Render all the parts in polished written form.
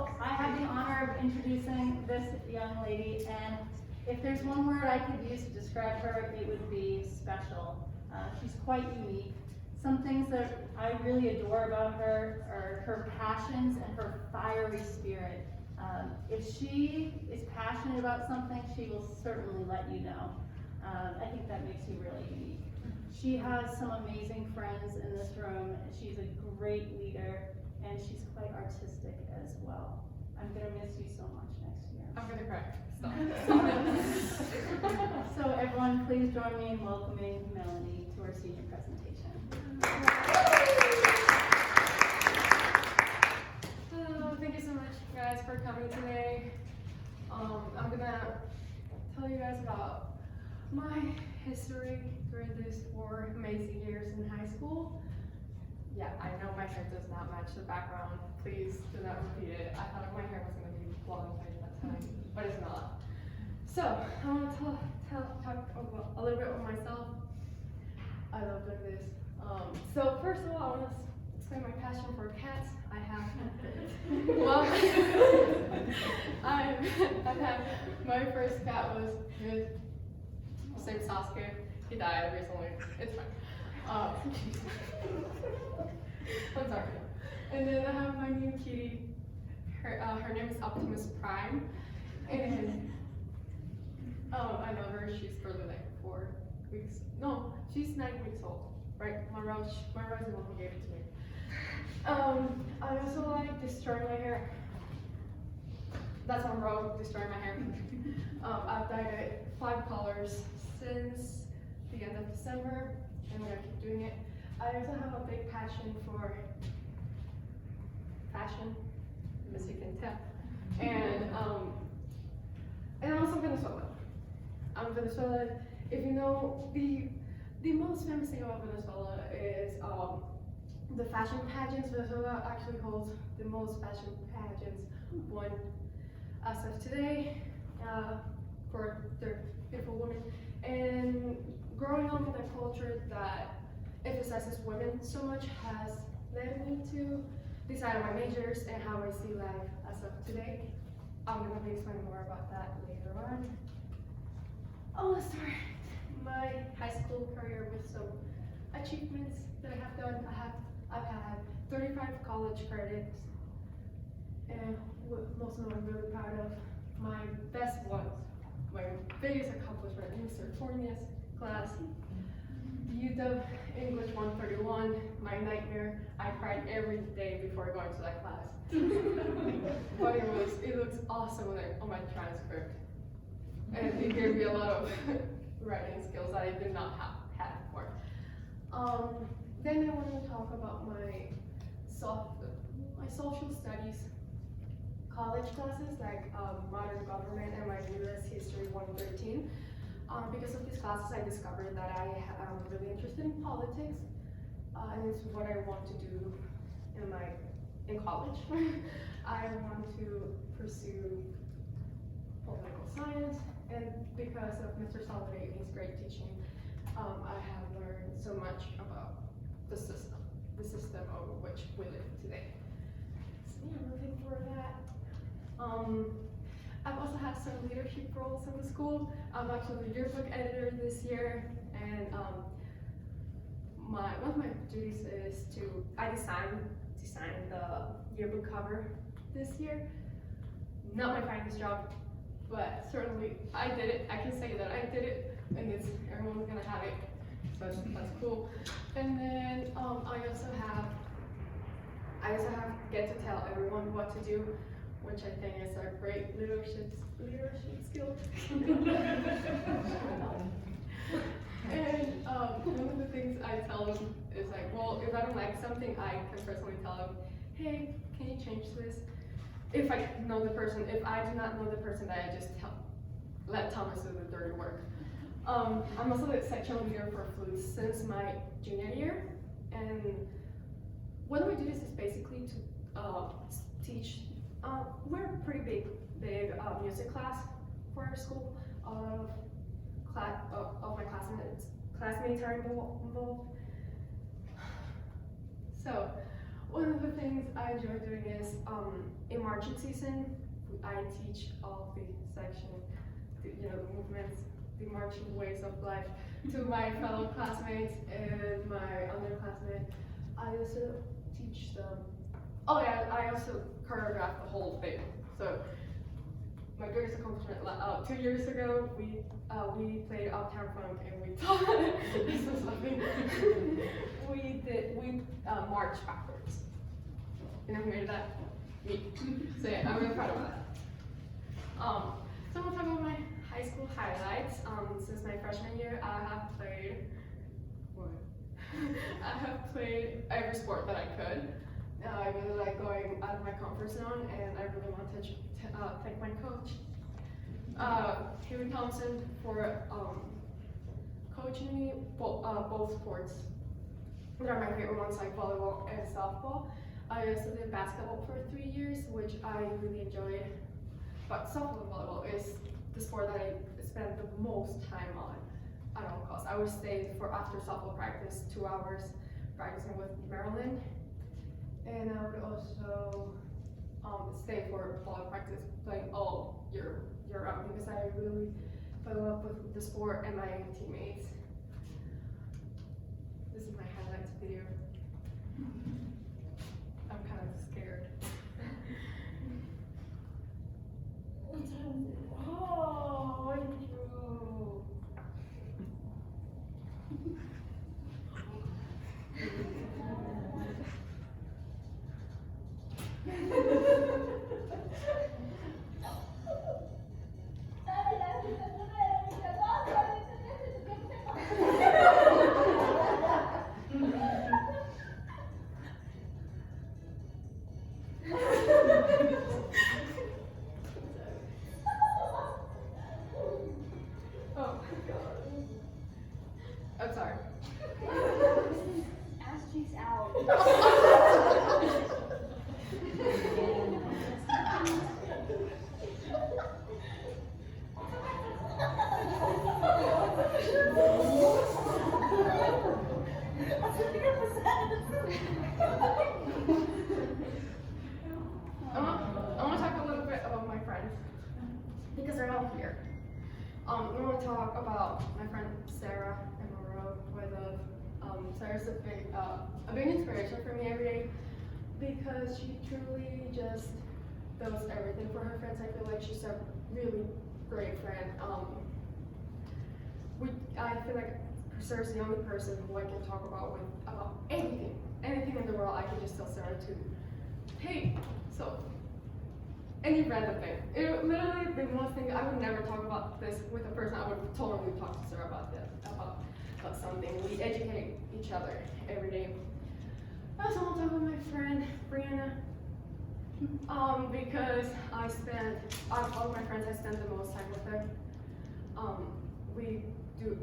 So I have the honor of introducing this young lady, and if there's one word I could use to describe her, it would be special. She's quite unique. Some things that I really adore about her are her passions and her fiery spirit. If she is passionate about something, she will certainly let you know. I think that makes you really unique. She has some amazing friends in this room. She's a great leader, and she's quite artistic as well. I'm gonna miss you so much next year. I'm gonna cry. So everyone, please join me in welcoming Melanie to our senior presentation. Hello, thank you so much, guys, for coming today. I'm gonna tell you guys about my history during these 4 amazing years in high school. Yeah, I know my hair does not match the background. Please do not repeat it. I thought my hair was gonna be blonde by that time, but it's not. So I want to talk about a little bit about myself. I love doing this. So first of all, I want to explain my passion for cats. I have, well, I've had, my first cat was his name Sasuke. He died recently. It's fine. I'm sorry. And then I have my new kitty. Her name is Optimus Prime, and I love her. She's probably like 4 weeks. No, she's 9 weeks old. Right? Marin is the one who gave it to me. I also like destroying my hair. That's on road, destroying my hair. I've dyed it 5 colors since the end of December, and I'm gonna keep doing it. I also have a big passion for fashion, as you can tell. And I'm also Venezuelan. I'm Venezuelan. If you know, the most famous thing about Venezuela is the fashion pageants. Venezuela actually holds the most fashion pageants, one as of today, for their beautiful women. And growing up in a culture that emphasizes women so much has led me to decide on my majors and how I see life as of today. I'm going to be explaining more about that later on. I'll start my high school career with some achievements that I have done. I've had 35 college credits, and most of them I'm really proud of. My best ones, my biggest accomplishment in Mr. Correa's class, UW English 131, my nightmare. I cried every day before going to that class. But it looks awesome on my transcript. And it gave me a lot of writing skills that I did not have had before. Then I want to talk about my social studies college classes, like modern government and my US history 113. Because of these classes, I discovered that I am really interested in politics, and it's what I want to do in college. I want to pursue political science, and because of Mr. Solidar's great teaching, I have learned so much about the system over which we live today. So yeah, I'm looking for that. I've also had some leadership roles in the school. I'm actually the yearbook editor this year, and one of my duties is I designed the yearbook cover this year. Not my finest job, but certainly I did it. I can say that I did it, and everyone's gonna have it, so that's cool. And then I also have get to tell everyone what to do, which I think is a great leadership skill. And one of the things I tell them is like, well, if I don't like something, I can personally tell them, hey, can you change this? If I know the person, if I do not know the person, then I just let Thomas do the dirty work. I'm also the section leader for flutes since my junior year, and one of my duties is basically to teach. We're a pretty big music class for our school. All of my classmates are involved. So one of the things I enjoy doing is in marching season, I teach all the section, the movements, the marching ways of life to my fellow classmates and my underclassmen. I also teach them. Oh yeah, I also choreographed the whole thing. So my greatest accomplishment 2 years ago, we played Uptown Funk and we taught. This was laughing. we marched backwards. You know who made that? Me. So yeah, I'm really proud of that. So I'm gonna talk about my high school highlights. Since my freshman year, I have played. What? I have played every sport that I could. I really like going out of my comfort zone, and I really want to thank my coach, Haley Thompson, for coaching me both sports. That are my favorite ones, like volleyball and softball. I also did basketball for 3 years, which I really enjoyed. But softball and volleyball is the sport that I spend the most time on at all costs. I would stay for after softball practice 2 hours practicing with Marin. And I would also stay for volleyball practice playing all year round because I really fell in love with the sport and my teammates. This is my highlights video. I'm kind of scared. Oh, thank you. I'm sorry. Ass cheeks out. I want to talk a little bit about my friends because they're all here. I want to talk about my friend Sarah and Marin. Sarah's a big inspiration for me every day because she truly just does everything for her friends. I feel like she's a really great friend. I feel like Sarah's the only person who I can talk about anything in the world. I can just tell Sarah to, hey, so. Any random thing. Literally, the most thing, I would never talk about this with a person. I would totally talk to Sarah about something. We educate each other every day. I also want to talk about my friend, Brianna. Because out of all my friends, I spend the most time with her.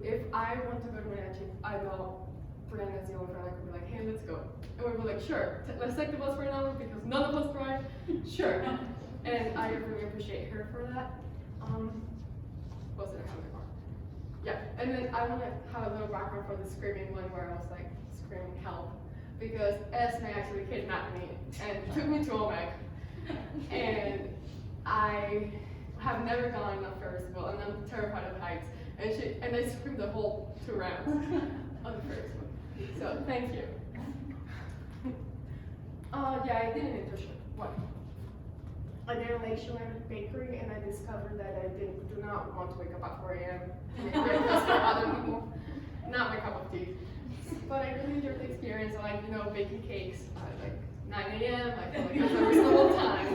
If I want to go to Marin, I know Brianna's the only friend I could be like, hey, let's go. And we'd be like, sure, let's take the bus for an hour because none of us drive. Sure. And I really appreciate her for that. Wasn't having a car. Yeah, and then I want to have a little background for the screaming one where I was like screaming help because Esme actually kidnapped me and took me to Omeg. And I have never gone on a Ferris wheel and I'm terrified of heights. And I screamed the whole 2 rounds on the Ferris wheel. So thank you. Yeah, I did an internship. What? I did a Lakeshore bakery and I discovered that I do not want to wake up at 4 a.m. to make breakfast for other people. Not my cup of tea. But I really enjoyed the experience. I like, baking cakes at like 9 a.m. I feel like that's a reasonable time.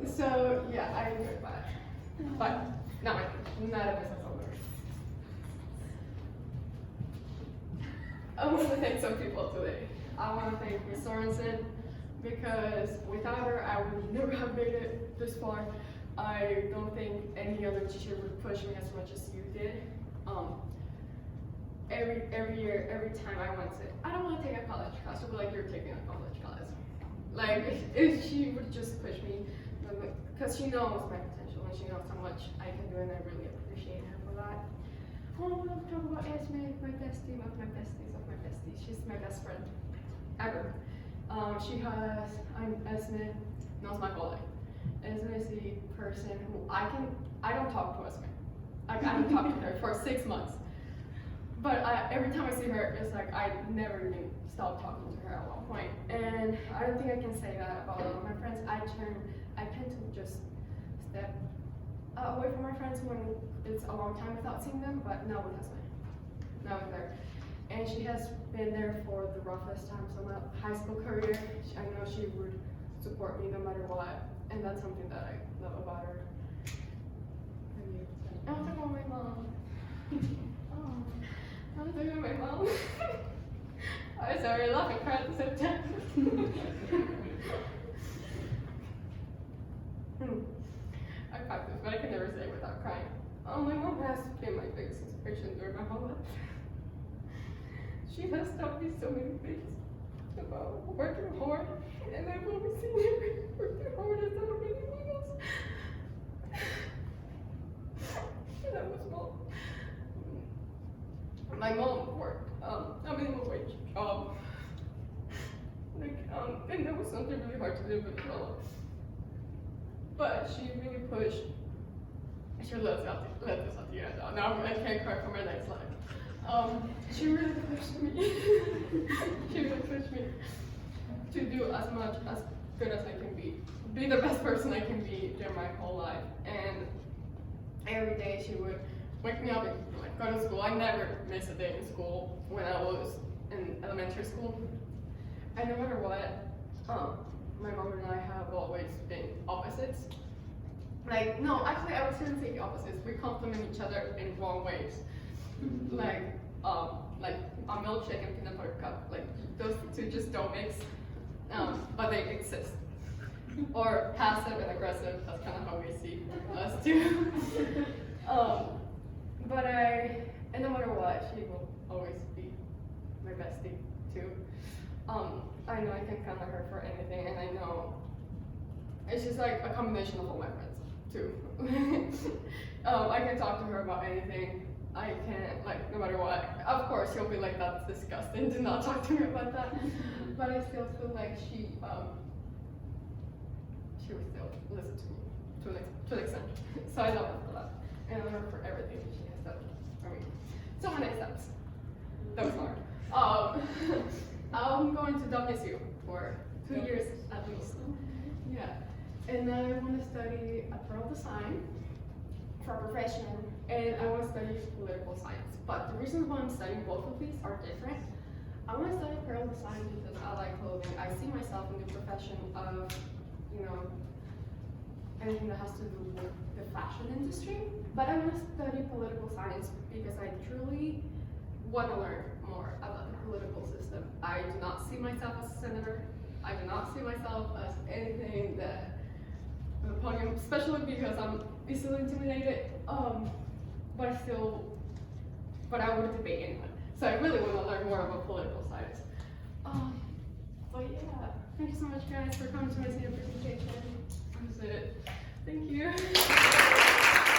So yeah, I enjoyed that. But not a business owner. I want to thank some people today. I want to thank Ms. Sorensen because without her, I would never have made it this far. I don't think any other teacher would push me as much as you did. Every year, every time I went to, I don't want to take a college class, she'll be like, you're taking a college class. Like, if she would just push me, because she knows my potential and she knows how much I can do, and I really appreciate her for that. I want to talk about Esme, my bestie of my besties of my besties. She's my best friend ever. Esme person, knows my whole life. And it's a Missy person who I don't talk to as me. I don't talk to her for 6 months. But every time I see her, it's like I never even stop talking to her at one point. And I don't think I can say that about all of my friends. I tend to just step away from my friends when it's a long time without seeing them, but now with Hassan. Now with her. And she has been there for the roughest times of my high school career. I know she would support me no matter what, and that's something that I love about her. I want to go with my mom. I want to go with my mom. I'm sorry, I laugh and cry at the same time. I practice, but I can never say it without crying. My mom has been my biggest inspiration during my whole life. She has taught me so many things about working hard, and I've always seen her working hard as not anything else. That was mom. My mom worked a minimum wage job, and that was something really hard to do with well. But she really pushed. She let this out the end. Now I can't cry for my next life. She really pushed me. She really pushed me to do as good as I can be the best person I can be during my whole life. And every day she would wake me up and like go to school. I never missed a day in school when I was in elementary school. And no matter what, my mom and I have always been opposites. Like, no, actually I was gonna say the opposites. We complement each other in wrong ways. Like a milkshake and peanut butter cup. Like those two just don't mix, but they exist. Or passive and aggressive. That's kind of how we see us two. And no matter what, she will always be my bestie too. I know I can count on her for anything, and I know it's just like a combination of all my friends too. I can talk to her about anything. I can, like, no matter what. Of course, she'll be like, that's disgusting, do not talk to me about that. But I still feel like she would still listen to me to an extent. So I love her for that. And I love her for everything she has done for me. So my next steps. That was hard. I'm going to WSU for 2 years at least. Yeah. And then I want to study apparel design for a profession, and I want to study political science. But the reasons why I'm studying both of these are different. I want to study apparel design because I like clothing. I see myself in the profession of, anything that has to do with the fashion industry. But I want to study political science because I truly want to learn more about the political system. I do not see myself as a senator. I do not see myself as anything that on the podium, especially because I'm easily intimidated. But I would debate anyone. So I really want to learn more about political science. But yeah, thank you so much guys for coming to my senior presentation. That was it. Thank you.